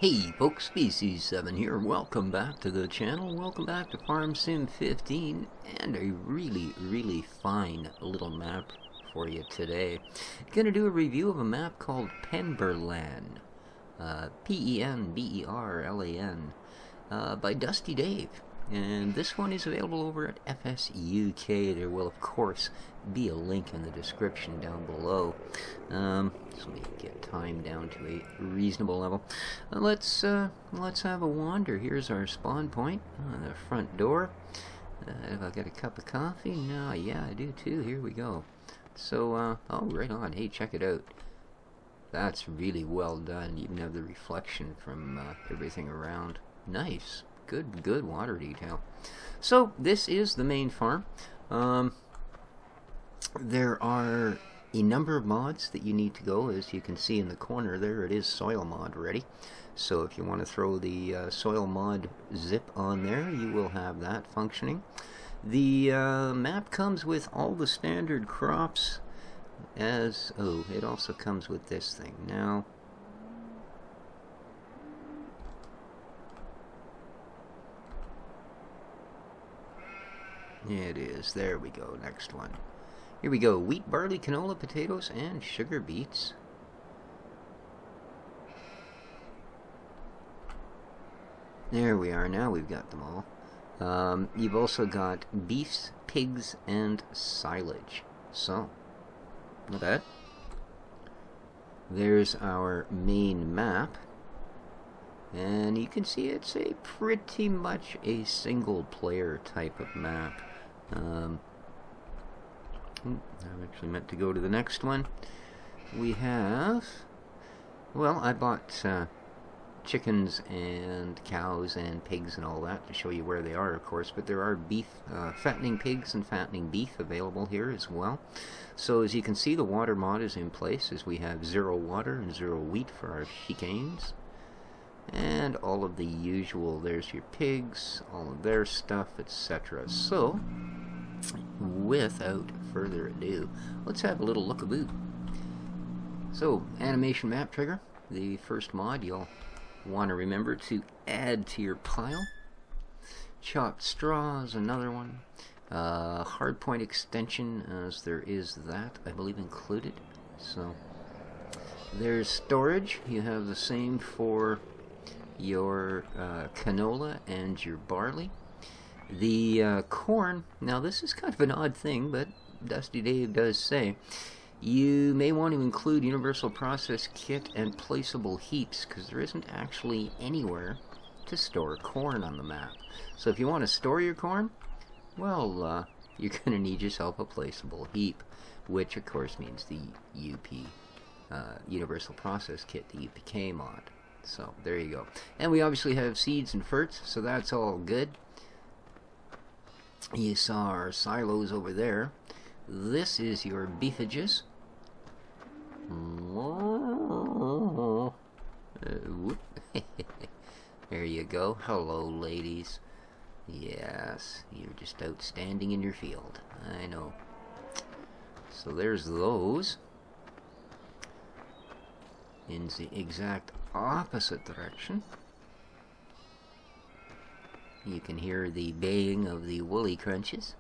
Hey folks, Species 7 here. Welcome back to the channel. Welcome back to Farm Sim 15 and a really fine little map for you today. Gonna do a review of a map called Penberlan. Penberlan by Dusty Dave. And this one is available over at FSUK. There will, of course, be a link in the description down below. So let me get time down to a reasonable level. Let's have a wander. Here's our spawn point on the front door. Have I got a cup of coffee? No, yeah, I do too. Here we go. So, oh, right on. Hey, check it out. That's really well done. You even have the reflection from everything around. Nice. Good water detail. So this is the main farm. There are a number of mods that you need to go. As you can see in the corner there, it is soil mod ready. So if you want to throw the soil mod zip on there, you will have that functioning. The map comes with all the standard crops as... oh, it also comes with this thing. Now, it is. There we go. Next one. Here we go. Wheat, barley, canola, potatoes, and sugar beets. There we are. Now we've got them all. You've also got beefs, pigs, and silage. So, not bad. There's our main map. And you can see it's a pretty much a single player type of map. I actually meant to go to the next one. We have, well, I bought chickens and cows and pigs and all that to show you where they are, of course, but there are beef, fattening pigs and fattening beef available here as well. So as you can see, the water mod is in place, as we have 0 water and 0 wheat for our chickens. And all of the usual, there's your pigs, all of their stuff, etc. So, without further ado, let's have a little look about. So, animation map trigger, the first mod you'll want to remember to add to your pile. Chopped straw is another one. Hardpoint extension, as there is that, I believe, included. So, there's storage. You have the same for your canola and your barley. The corn, now this is kind of an odd thing, but Dusty Dave does say you may want to include universal process kit and placeable heaps, because there isn't actually anywhere to store corn on the map. So if you want to store your corn, well, you're going to need yourself a placeable heap, which of course means the UP universal process kit, the UPK mod. So, there you go. And we obviously have seeds and ferts, so that's all good. You saw our silos over there. This is your beefages. There you go. Hello, ladies. Yes, you're just outstanding in your field. I know. So there's those. In the exact opposite direction, you can hear the baying of the woolly crunches,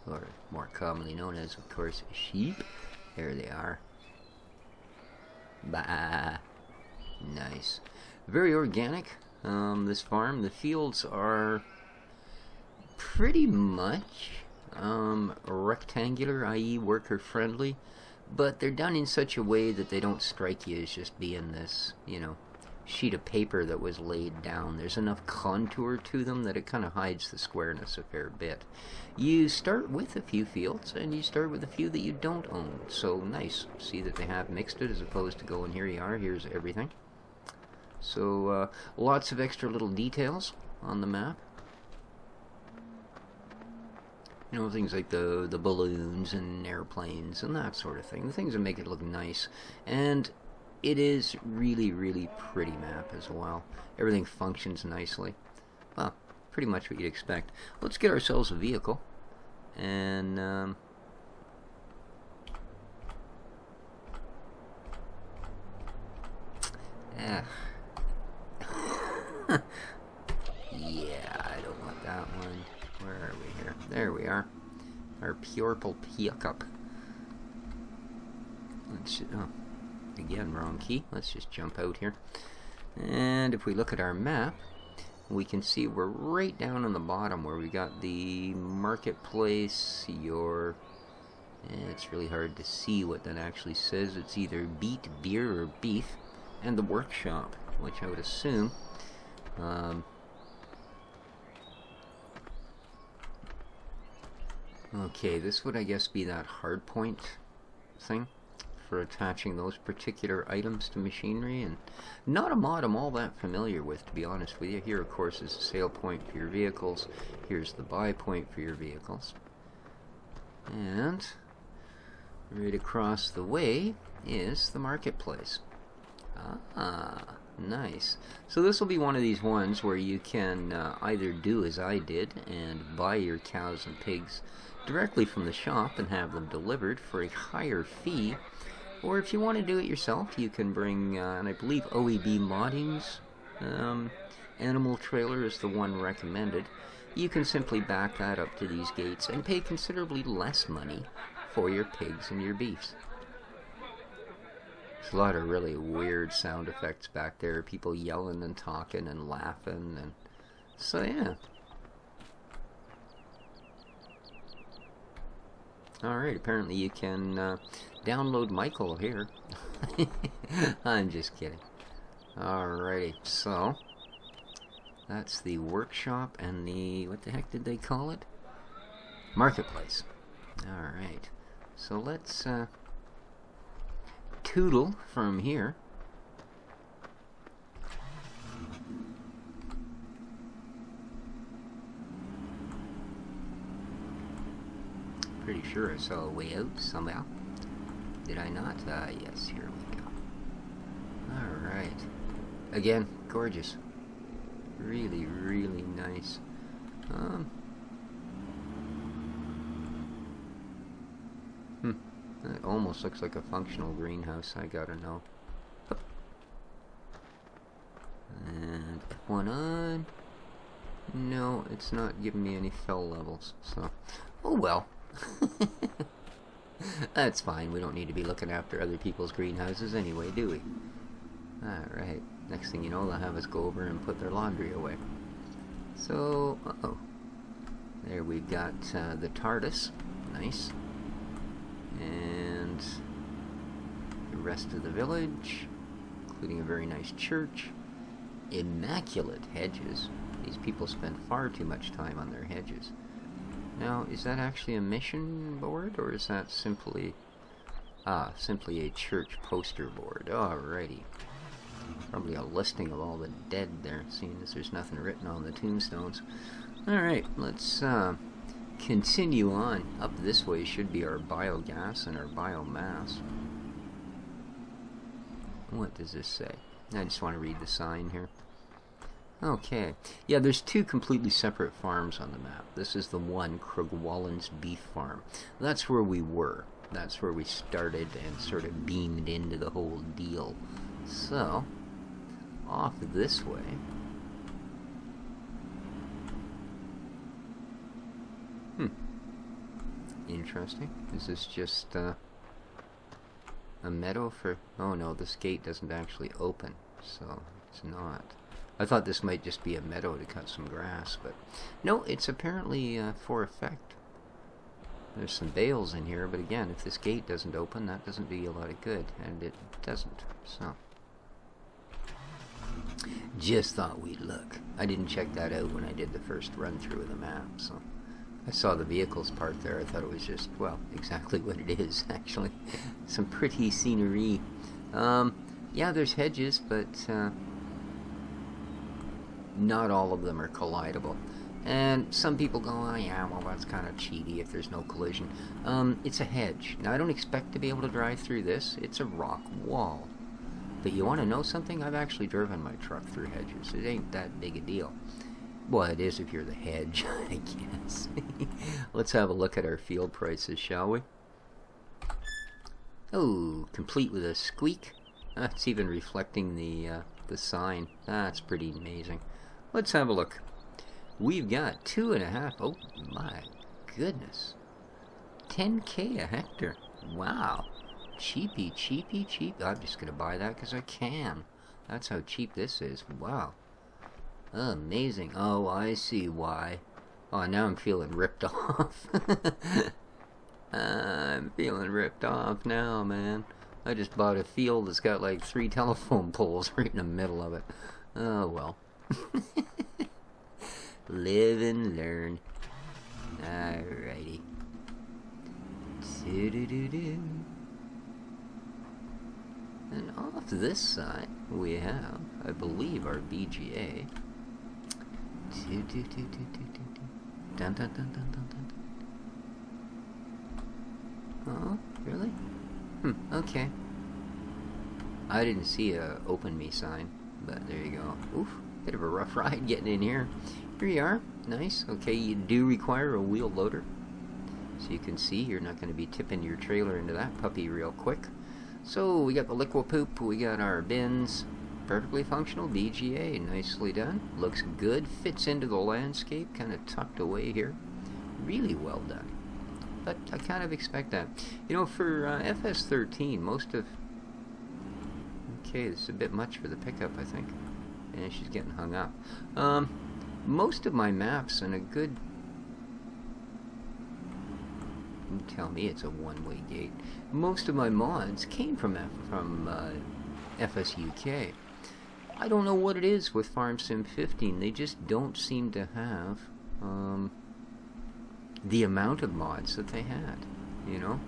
or more commonly known as, of course, sheep. There they are. Bah. Nice. Very organic, this farm. The fields are pretty much rectangular, i.e. worker friendly, but they're done in such a way that they don't strike you as just being this, you know, sheet of paper that was laid down. There's enough contour to them that it kind of hides the squareness a fair bit. You start with a few fields, and you start with a few that you don't own. So nice. See that they have mixed it as opposed to going, here you are, here's everything. So lots of extra little details on the map. You know, things like the balloons and airplanes and that sort of thing. The things that make it look nice. And it is really pretty map as well. Everything functions nicely. Well, pretty much what you'd expect. Let's get ourselves a vehicle. And, Yeah, I don't want that one. Where are we here? There we are. Our purple pickup. Oh, again, wrong key. Let's just jump out here. And if we look at our map, we can see we're right down on the bottom where we got the marketplace, it's really hard to see what that actually says. It's either beet, beer, or beef, and the workshop, which I would assume. Okay, this would, I guess, be that hard point thing for attaching those particular items to machinery, and not a mod I'm all that familiar with, to be honest with you. Here, of course, is the sale point for your vehicles. Here's the buy point for your vehicles. And right across the way is the marketplace. Ah, nice. So this will be one of these ones where you can either do as I did and buy your cows and pigs directly from the shop and have them delivered for a higher fee, or if you want to do it yourself, you can bring, and I believe OEB Modding's animal trailer is the one recommended. You can simply back that up to these gates and pay considerably less money for your pigs and your beefs. There's a lot of really weird sound effects back there, people yelling and talking and laughing, and so yeah. Alright, apparently you can download Michael here. I'm just kidding. Alrighty, so that's the workshop and the, what the heck did they call it? Marketplace. Alright, so let's tootle from here. Pretty sure I saw a way out somehow. Did I not? Yes, here we go. Alright. Again, gorgeous. Really, really nice. It almost looks like a functional greenhouse, I gotta know. And F1 on. No, it's not giving me any fell levels, so... Oh well. That's fine, we don't need to be looking after other people's greenhouses anyway, do we? Alright, next thing you know, they'll have us go over and put their laundry away. So, uh-oh. There we've got the TARDIS. Nice. And the rest of the village, including a very nice church. Immaculate hedges. These people spend far too much time on their hedges. Now, is that actually a mission board, or is that simply a church poster board? Alrighty. Probably a listing of all the dead there, seeing as there's nothing written on the tombstones. Alright, let's continue on. Up this way should be our biogas and our biomass. What does this say? I just want to read the sign here. Okay. Yeah, there's two completely separate farms on the map. This is the one, Krugwallen's Beef Farm. That's where we were. That's where we started and sort of beamed into the whole deal. So, off this way. Interesting. Is this just a meadow for... Oh no, this gate doesn't actually open, so it's not. I thought this might just be a meadow to cut some grass, but no, it's apparently for effect. There's some bales in here, but again, if this gate doesn't open, that doesn't do you a lot of good, and it doesn't, so. Just thought we'd look. I didn't check that out when I did the first run through of the map, so. I saw the vehicles parked there. I thought it was just, well, exactly what it is, actually. Some pretty scenery. Yeah, there's hedges, but not all of them are collidable. And some people go, oh yeah, well that's kind of cheaty if there's no collision. It's a hedge. Now I don't expect to be able to drive through this. It's a rock wall. But you want to know something? I've actually driven my truck through hedges. It ain't that big a deal. Well, it is if you're the hedge, I guess. Let's have a look at our field prices, shall we? Oh, complete with a squeak. It's even reflecting the sign. That's pretty amazing. let's have a look. We've got 2.5. Oh my goodness. 10K a hectare. Wow. Cheapy, cheapy, cheap. I'm just going to buy that because I can. That's how cheap this is. Wow. Amazing. Oh, I see why. Oh, now I'm feeling ripped off. I'm feeling ripped off now, man. I just bought a field that's got like 3 telephone poles right in the middle of it. Oh, well. Live and learn. Alrighty. Do-do-do-do. And off this side, we have, I believe, our BGA. Dun, dun, dun, dun, dun, dun. Oh, really? Okay. I didn't see a open me sign, but there you go. Oof, bit of a rough ride getting in here. Here you are. Nice. Okay, you do require a wheel loader. So you can see you're not going to be tipping your trailer into that puppy real quick. So we got the liquid poop, we got our bins, perfectly functional BGA, nicely done, looks good, fits into the landscape, kind of tucked away here, really well done. But I kind of expect that. You know, for FS13, most of, okay, this is a bit much for the pickup, I think, and she's getting hung up. Most of my maps and a good, you tell me it's a one-way gate. Most of my mods came from FSUK. I don't know what it is with Farm Sim 15. They just don't seem to have the amount of mods that they had, you know?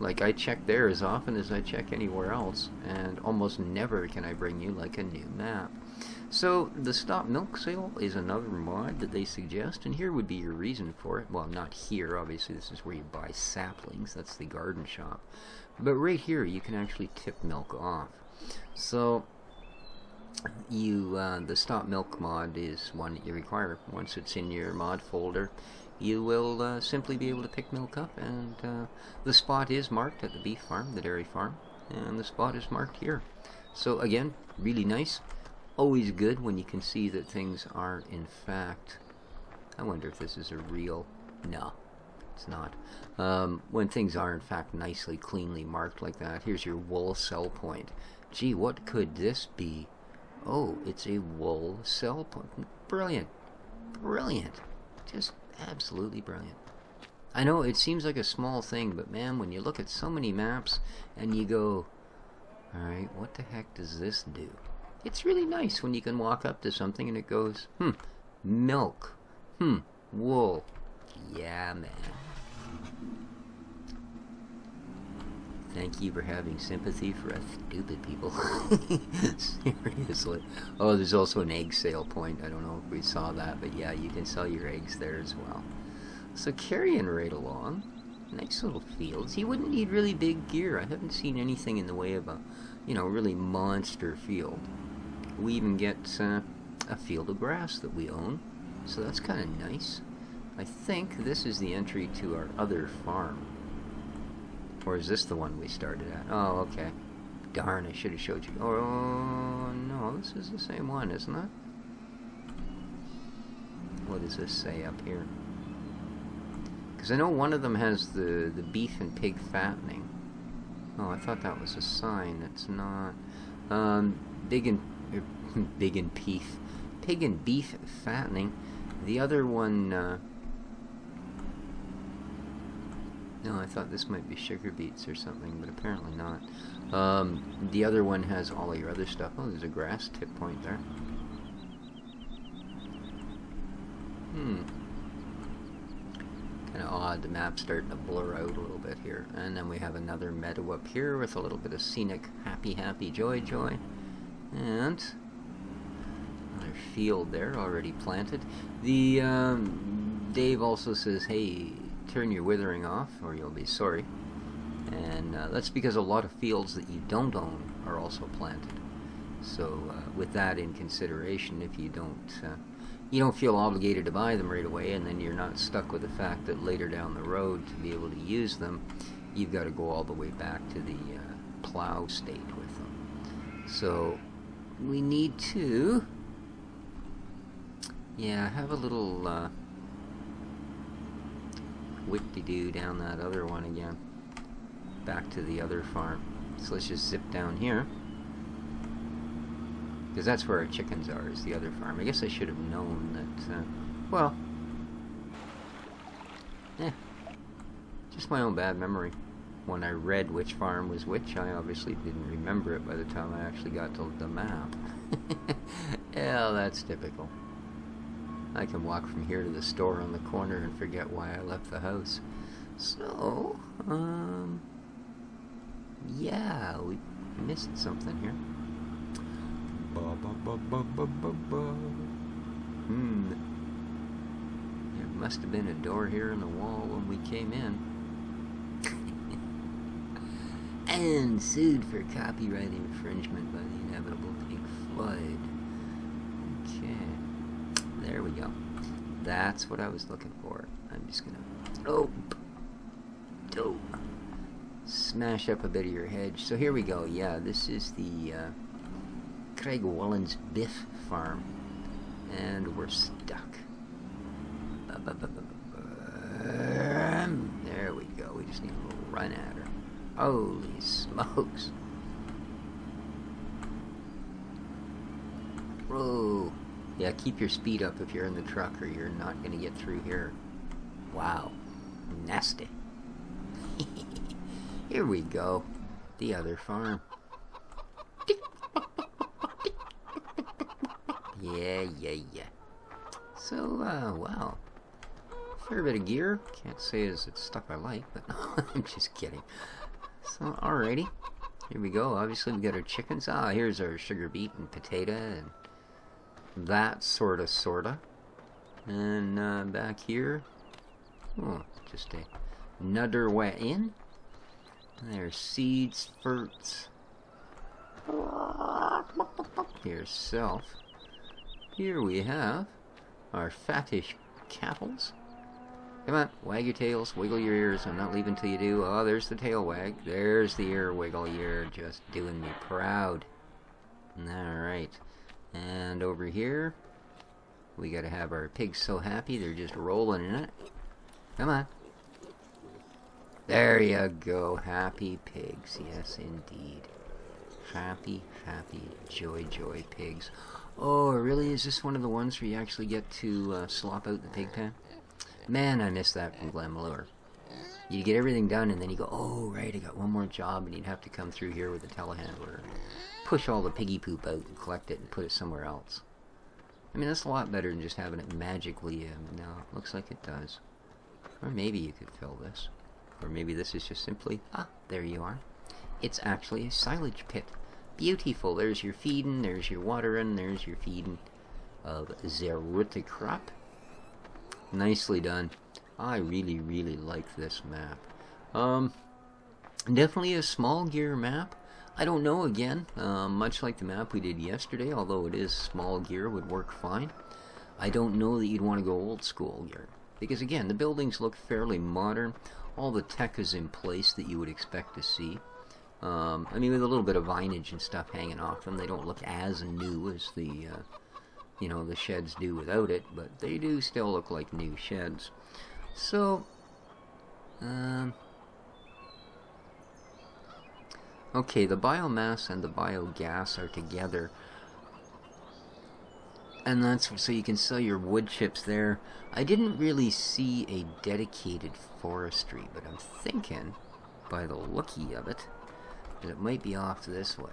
Like, I check there as often as I check anywhere else, and almost never can I bring you, like, a new map. So, the stop milk sale is another mod that they suggest, and here would be your reason for it. Well, not here, obviously, this is where you buy saplings, that's the garden shop. But right here, you can actually tip milk off. So, you, the stop milk mod is one that you require. Once it's in your mod folder, you will simply be able to pick milk up, and the spot is marked at the beef farm, the dairy farm, and the spot is marked here. So, again, really nice. Always good when you can see that things are, in fact, I wonder if this is a real, no, it's not. When things are, in fact, nicely, cleanly marked like that. Here's your wool sell point. Gee, what could this be? Oh, it's a wool sell point. Brilliant. Brilliant. Just absolutely brilliant. I know it seems like a small thing, but man, when you look at so many maps and you go, alright, what the heck does this do? It's really nice when you can walk up to something and it goes, milk, wool. Yeah, man. Thank you for having sympathy for us stupid people. Seriously. Oh, there's also an egg sale point. I don't know if we saw that, but yeah, you can sell your eggs there as well. So carrying right along, nice little fields. You wouldn't need really big gear. I haven't seen anything in the way of a, you know, really monster field. We even get a field of grass that we own, so that's kind of nice. I think this is the entry to our other farm. Or is this the one we started at? Oh, okay. Darn, I should have showed you. Oh, no, this is the same one, isn't it? What does this say up here? Because I know one of them has the beef and pig fattening. Oh, I thought that was a sign. It's not. Pig and beef fattening. The other one, no, I thought this might be sugar beets or something, but apparently not. The other one has all your other stuff. Oh, there's a grass tip point there. Kind of odd, the map's starting to blur out a little bit here. And then we have another meadow up here with a little bit of scenic happy, joy. And another field there already planted. The Dave also says, hey, turn your withering off or you'll be sorry. And that's because a lot of fields that you don't own are also planted. So with that in consideration, if you don't feel obligated to buy them right away, and then you're not stuck with the fact that later down the road to be able to use them, you've got to go all the way back to the plow state with them. So we need to Yeah, I have a little whip-de-doo down that other one again. Back to the other farm. So let's just zip down here. Because that's where our chickens are, is the other farm. I guess I should have known that, well, just my own bad memory. When I read which farm was which, I obviously didn't remember it by the time I actually got to the map. Yeah, that's typical. I can walk from here to the store on the corner and forget why I left the house. So, yeah, we missed something here. There must have been a door here in the wall when we came in. And sued for copyright infringement by the inevitable pink flood. Okay. There we go. That's what I was looking for. I'm just gonna... Oh! Smash up a bit of your hedge. So here we go. Yeah, this is the Craig Wallen's Biff farm. And we're stuck. There we go. We just need a little run at her. Holy smokes. Whoa. Yeah, keep your speed up if you're in the truck or you're not going to get through here. Wow. Nasty. Here we go. The other farm. Yeah. So, wow. Fair bit of gear. Can't say it's stuff I like, but I'm just kidding. So, alrighty. Here we go. Obviously, we got our chickens. Here's our sugar beet and potato and that sorta. And back here, just another way in. There's seeds, fruits. Here's self. Here we have our fattish cattles. Come on, wag your tails, wiggle your ears. I'm not leaving till you do. Oh, there's the tail wag. There's the ear wiggle. You're just doing me proud. Alright. And over here, we gotta have our pigs so happy they're just rolling in it. Come on. There you go. Happy pigs. Yes, indeed. Happy, joy pigs. Oh, really? Is this one of the ones where you actually get to slop out the pig pen? Man, I miss that from Glenmalure. You get everything done, and then you go, oh, right, I got one more job, and you'd have to come through here with a telehandler and push all the piggy poop out and collect it and put it somewhere else. I mean, that's a lot better than just having it magically, no, it looks like it does. Or maybe you could fill this. Or maybe this is just simply, there you are. It's actually a silage pit. Beautiful. There's your feeding, there's your watering, there's your feeding of the crop. Nicely done. I really like this map. Definitely a small gear map. I don't know, again, much like the map we did yesterday, although it is small gear, would work fine. I don't know that you'd want to go old school gear. Because again, the buildings look fairly modern. All the tech is in place that you would expect to see. I mean, with a little bit of vinage and stuff hanging off them, they don't look as new as the, the sheds do without it, but they do still look like new sheds. So, okay, the biomass and the biogas are together, and that's so you can sell your wood chips there. I didn't really see a dedicated forestry, but I'm thinking, by the looky of it, that it might be off this way.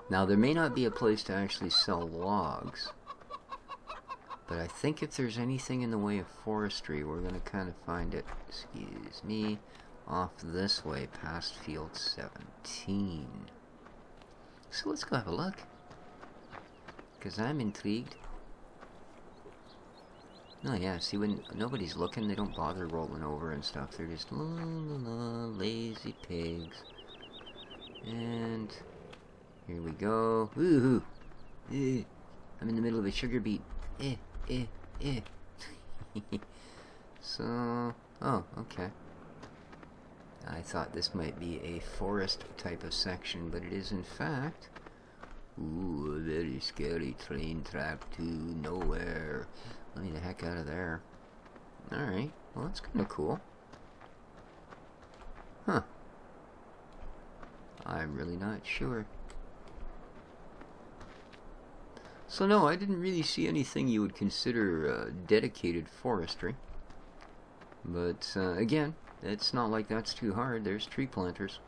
Now, there may not be a place to actually sell logs, but I think if there's anything in the way of forestry, we're going to kind of find it, excuse me, off this way past field 17. So let's go have a look, because I'm intrigued. Oh yeah, see, when nobody's looking, they don't bother rolling over and stuff. They're just lazy pigs. And here we go. Woohoo! I'm in the middle of a sugar beet. So, oh, okay. I thought this might be a forest type of section, but it is in fact Ooh, a very scary train track to nowhere. Let me the heck out of there. Alright, well that's kind of cool. Huh. I'm really not sure. So no, I didn't really see anything you would consider dedicated forestry. But again, it's not like that's too hard. There's tree planters.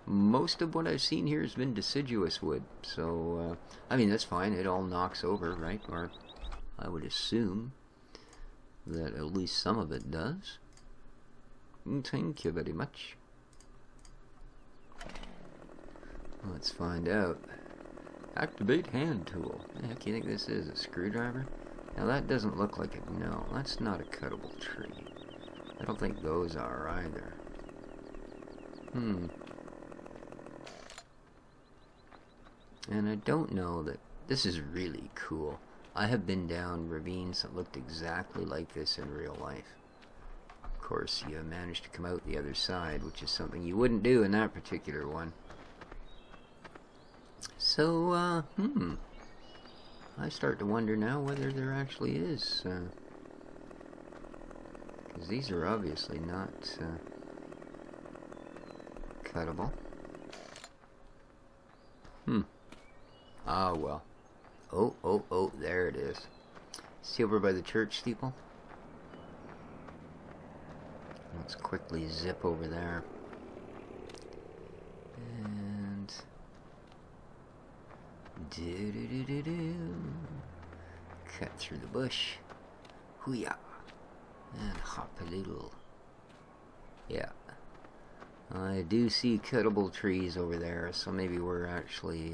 Most of what I've seen here has been deciduous wood. So, I mean, that's fine. It all knocks over, right? Or I would assume that at least some of it does. Thank you very much. Let's find out. Activate hand tool. The heck do you think this is? A screwdriver? Now that doesn't look like it. No, that's not a cuttable tree. I don't think those are either. And I don't know that... This is really cool. I have been down ravines that looked exactly like this in real life. Of course, you managed to come out the other side, which is something you wouldn't do in that particular one. So, I start to wonder now whether there actually is, because these are obviously not cuttable. Ah, well. Oh, there it is. See over by the church steeple? Let's quickly zip over there. And... cut through the bush. Hoo-yah. And hop a little. Yeah. I do see cuttable trees over there, so maybe we're actually...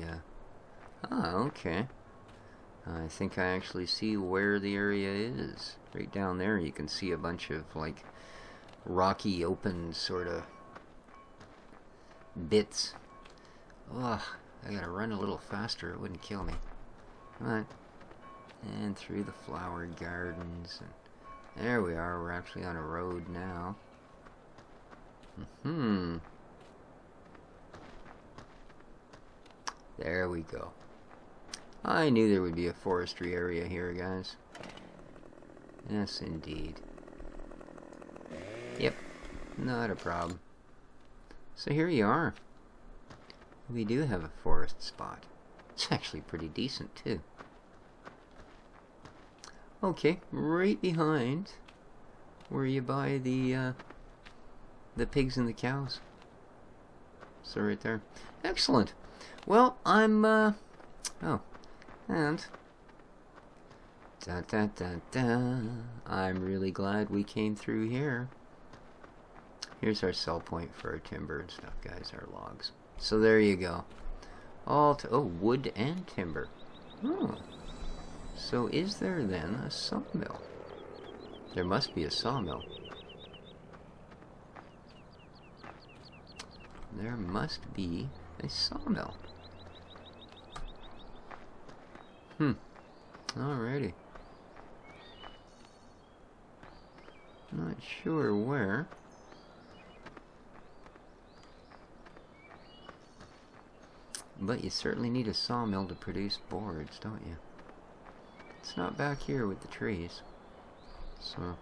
okay. I think I actually see where the area is. Right down there you can see a bunch of, like, rocky, open sort of bits. Ugh, I gotta run a little faster, it wouldn't kill me. Come on. And through the flower gardens. And there we are, we're actually on a road now. There we go. I knew there would be a forestry area here, guys. Yes, indeed. Yep, not a problem. So here you are. We do have a forest spot. It's actually pretty decent, too. Okay, right behind where you buy the pigs and the cows. So right there. Excellent. Well, I'm, oh, and I'm really glad we came through here. Here's our sell point for our timber and stuff, guys, our logs. So there you go. All to, oh, wood and timber. Oh. So is there then a sawmill? There must be a sawmill. There must be a sawmill. Alrighty. Not sure where. But you certainly need a sawmill to produce boards, don't you? It's not back here with the trees. So,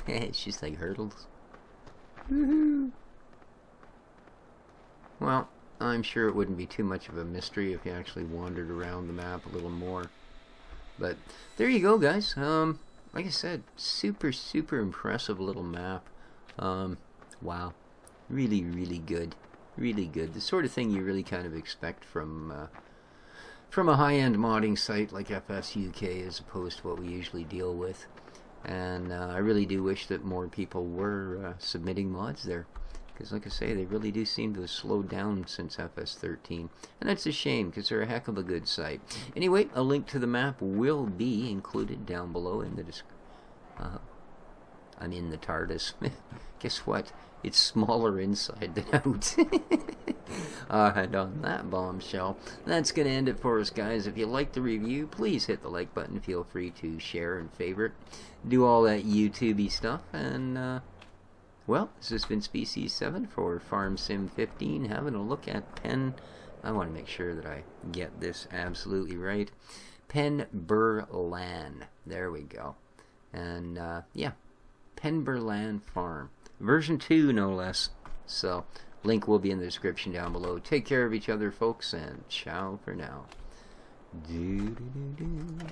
it's just like hurdles. Woohoo! Well, I'm sure it wouldn't be too much of a mystery if you actually wandered around the map a little more. But there you go, guys. Like I said, super impressive little map. Wow, really good, really good. The sort of thing you really kind of expect from a high-end modding site like FS UK, as opposed to what we usually deal with. And I really do wish that more people were submitting mods there, because like I say, they really do seem to have slowed down since FS 13, and that's a shame, because they're a heck of a good site. Anyway, a link to the map will be included down below in the description. I'm in the TARDIS. Guess what? It's smaller inside than out. And on that bombshell, that's going to end it for us, guys. If you liked the review, please hit the like button. Feel free to share and favorite. Do all that YouTube-y stuff. And, well, this has been Species 7 for Farm Sim 15. Having a look at I want to make sure that I get this absolutely right. Penberlan. There we go. And, yeah, Penberlan Farm. Version 2, no less. So, link will be in the description down below. Take care of each other, folks, and ciao for now.